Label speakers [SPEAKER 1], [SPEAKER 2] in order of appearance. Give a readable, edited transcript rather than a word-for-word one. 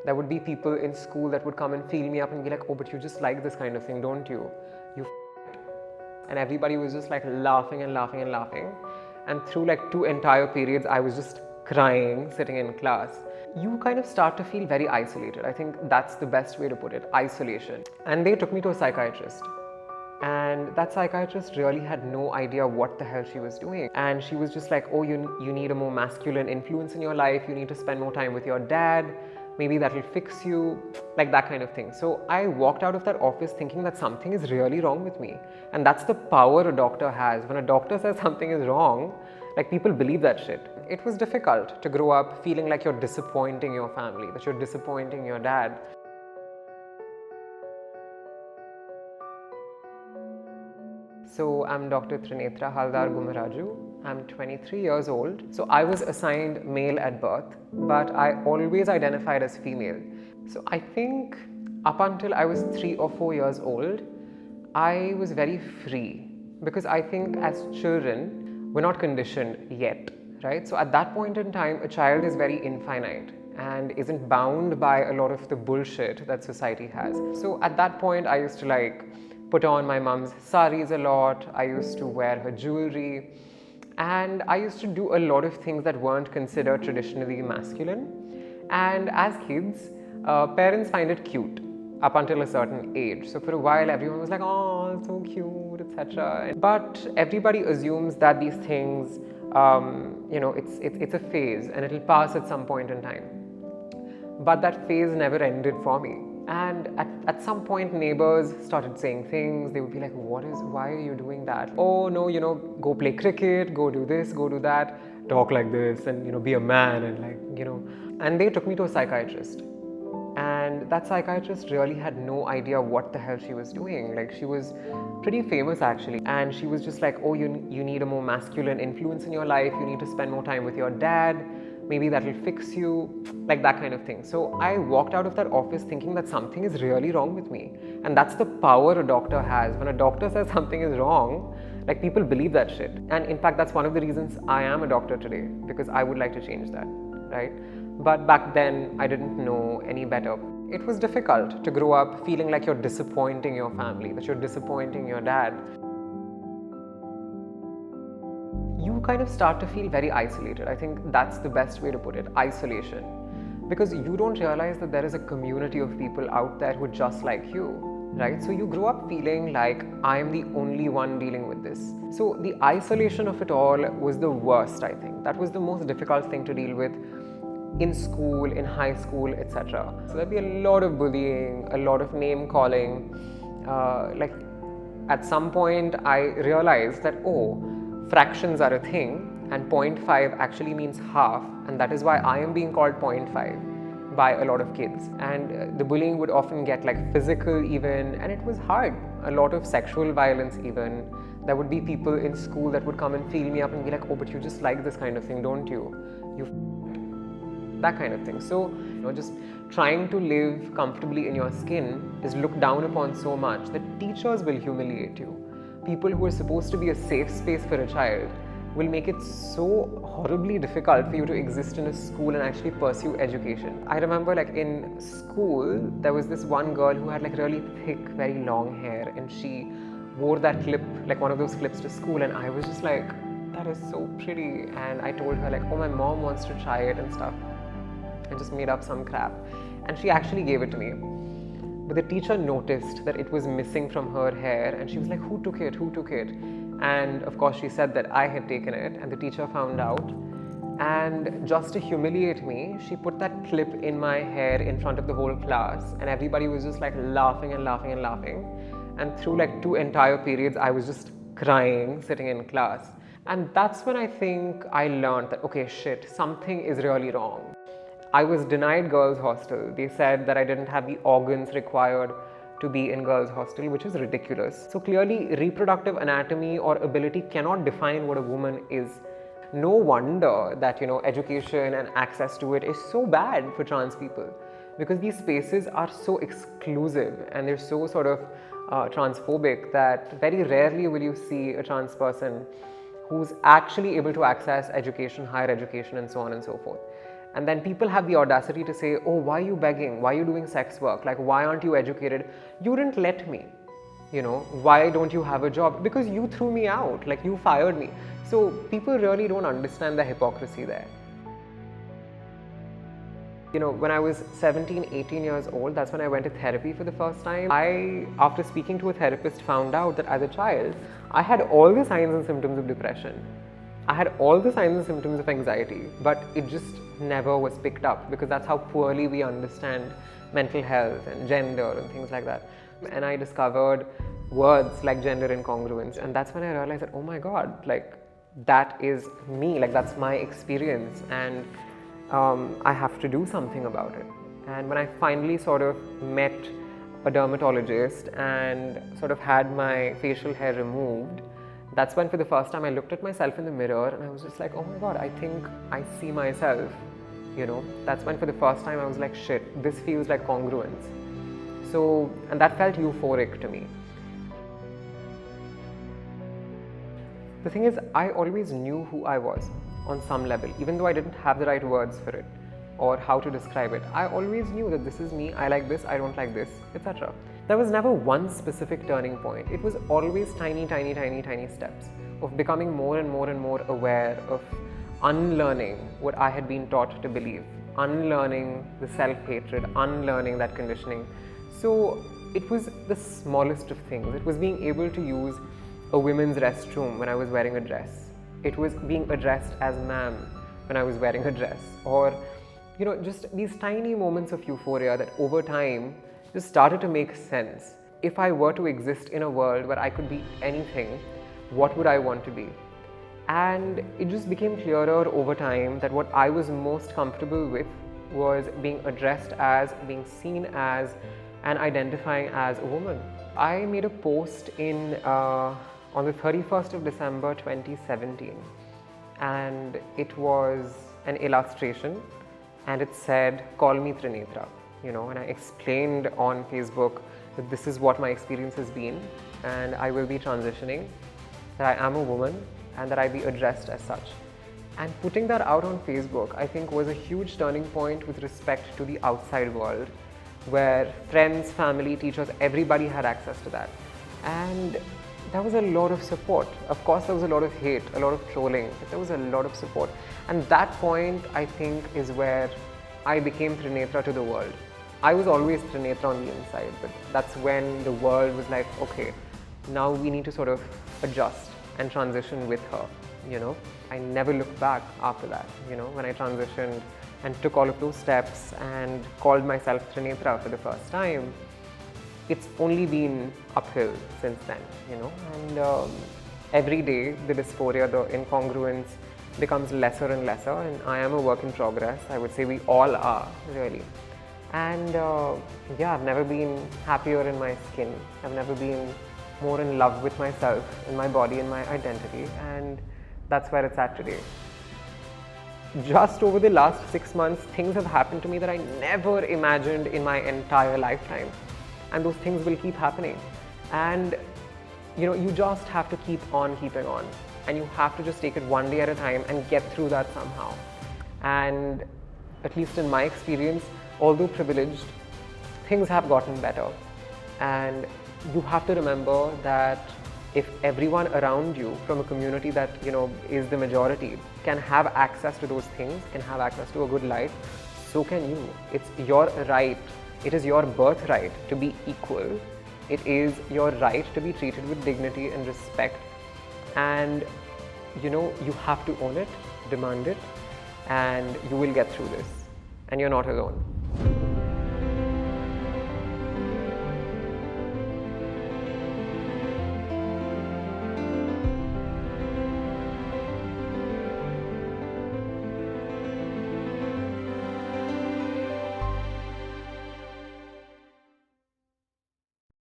[SPEAKER 1] There would be people in school that would come and feel me up and be like, oh, but you just like this kind of thing, don't you? You and everybody was just like laughing and laughing and laughing. And through like 2 entire periods, I was just crying sitting in class. You kind of start to feel very isolated. I think that's the best way to put it, isolation. And they took me to a psychiatrist. And that psychiatrist really had no idea what the hell she was doing. And she was just like, oh, you need a more masculine influence in your life. You need to spend more time with your dad. Maybe that'll fix you, like that kind of thing. So I walked out of that office thinking that something is really wrong with me. And that's the power a doctor has. When a doctor says something is wrong, like people believe that shit. It was difficult to grow up feeling like you're disappointing your family, that you're disappointing your dad. So I'm Dr. Trinetra Haldar Gumaraju. I'm 23 years old. So I was assigned male at birth, but I always identified as female. So I think up until I was 3 or 4 years old, I was very free because I think as children, we're not conditioned yet, right? So at that point in time, a child is very infinite and isn't bound by a lot of the bullshit that society has. So at that point, I used to like put on my mom's saris a lot. I used to wear her jewelry. And I used to do a lot of things that weren't considered traditionally masculine. And as kids, parents find it cute up until a certain age. So for a while, everyone was like, oh, so cute, etc. But everybody assumes that these things, it's a phase and it'll pass at some point in time. But that phase never ended for me. And at some point, neighbors started saying things. They would be like, why are you doing that? Oh, no, go play cricket, go do this, go do that, talk like this, and, be a man, and And they took me to a psychiatrist. And that psychiatrist really had no idea what the hell she was doing. Like, she was pretty famous, actually. And she was just like, oh, you need a more masculine influence in your life. You need to spend more time with your dad. Maybe that'll fix you, like that kind of thing. So I walked out of that office thinking that something is really wrong with me. And that's the power a doctor has. When a doctor says something is wrong, like people believe that shit. And in fact, that's one of the reasons I am a doctor today, because I would like to change that, right? But back then, I didn't know any better. It was difficult to grow up feeling like you're disappointing your family, that you're disappointing your dad. You kind of start to feel very isolated. I think that's the best way to put it, isolation. Because you don't realize that there is a community of people out there who are just like you, right? So you grow up feeling like I'm the only one dealing with this. So the isolation of it all was the worst, I think. That was the most difficult thing to deal with in school, in high school, etc. So there'd be a lot of bullying, a lot of name calling. At some point, I realized that, oh, fractions are a thing, and 0.5 actually means half, and that is why I am being called 0.5 by a lot of kids. And the bullying would often get like physical even, and it was hard. A lot of sexual violence even. There would be people in school that would come and feel me up and be like, oh, but you just like this kind of thing, don't you? That kind of thing. So, just trying to live comfortably in your skin is looked down upon so much that teachers will humiliate you. People who are supposed to be a safe space for a child will make it so horribly difficult for you to exist in a school and actually pursue education. I remember like in school, there was this one girl who had like really thick, very long hair, and she wore that clip, like one of those clips to school, and I was just like, that is so pretty. And I told her like, oh, my mom wants to try it and stuff. I just made up some crap. And she actually gave it to me. But the teacher noticed that it was missing from her hair, and she was like, who took it? Who took it? And of course, she said that I had taken it, and the teacher found out. And just to humiliate me, she put that clip in my hair in front of the whole class, and everybody was just like laughing and laughing and laughing. And through like 2 entire periods, I was just crying sitting in class. And that's when I think I learned that, okay, shit, something is really wrong. I was denied girls' hostel. They said that I didn't have the organs required to be in girls' hostel, which is ridiculous. So clearly, reproductive anatomy or ability cannot define what a woman is. No wonder that, education and access to it is so bad for trans people, because these spaces are so exclusive and they're so sort of transphobic that very rarely will you see a trans person who's actually able to access education, higher education, and so on and so forth. And then people have the audacity to say, oh, why are you begging? Why are you doing sex work? Like, why aren't you educated? You didn't let me. Why don't you have a job? Because you threw me out, like you fired me. So people really don't understand the hypocrisy there. When I was 17, 18 years old, that's when I went to therapy for the first time. After speaking to a therapist, found out that as a child, I had all the signs and symptoms of depression. I had all the signs and symptoms of anxiety, but it just never was picked up because that's how poorly we understand mental health and gender and things like that. And I discovered words like gender incongruence, and that's when I realized that, oh my God, like that is me, like that's my experience, and I have to do something about it. And when I finally sort of met a dermatologist and sort of had my facial hair removed, that's when for the first time I looked at myself in the mirror and I was just like, oh my God, I think I see myself, That's when for the first time I was like, shit, this feels like congruence. So, and that felt euphoric to me. The thing is, I always knew who I was on some level, even though I didn't have the right words for it or how to describe it. I always knew that this is me, I like this, I don't like this, etc. There was never one specific turning point. It was always tiny, tiny, tiny, tiny steps of becoming more and more and more aware of unlearning what I had been taught to believe, unlearning the self-hatred, unlearning that conditioning. So it was the smallest of things. It was being able to use a women's restroom when I was wearing a dress. It was being addressed as ma'am when I was wearing a dress. Or, just these tiny moments of euphoria that over time just started to make sense. If I were to exist in a world where I could be anything, what would I want to be? And it just became clearer over time that what I was most comfortable with was being addressed as, being seen as, and identifying as a woman. I made a post on the 31st of December 2017, and it was an illustration, and it said, "Call me Trinetra," and I explained on Facebook that this is what my experience has been, and I will be transitioning, that I am a woman, and that I be addressed as such. And putting that out on Facebook, I think, was a huge turning point with respect to the outside world, where friends, family, teachers, everybody had access to that. And there was a lot of support. Of course, there was a lot of hate, a lot of trolling, but there was a lot of support. And that point, I think, is where I became Trinetra to the world. I was always Trinetra on the inside, but that's when the world was like, okay, now we need to sort of adjust and transition with her, I never looked back after that, when I transitioned and took all of those steps and called myself Trinetra for the first time. It's only been uphill since then, and every day the dysphoria, the incongruence becomes lesser and lesser, and I am a work in progress. I would say we all are, really. And I've never been happier in my skin. I've never been more in love with myself, in my body, and my identity, and that's where it's at today. Just over the last 6 months, things have happened to me that I never imagined in my entire lifetime. And those things will keep happening. And you just have to keep on keeping on. And you have to just take it one day at a time and get through that somehow. And at least in my experience, although privileged, things have gotten better. And you have to remember that if everyone around you from a community that is the majority can have access to those things, can have access to a good life, so can you. It's your right. It is your birthright to be equal. It is your right to be treated with dignity and respect. And you have to own it, demand it, and you will get through this. And you're not alone.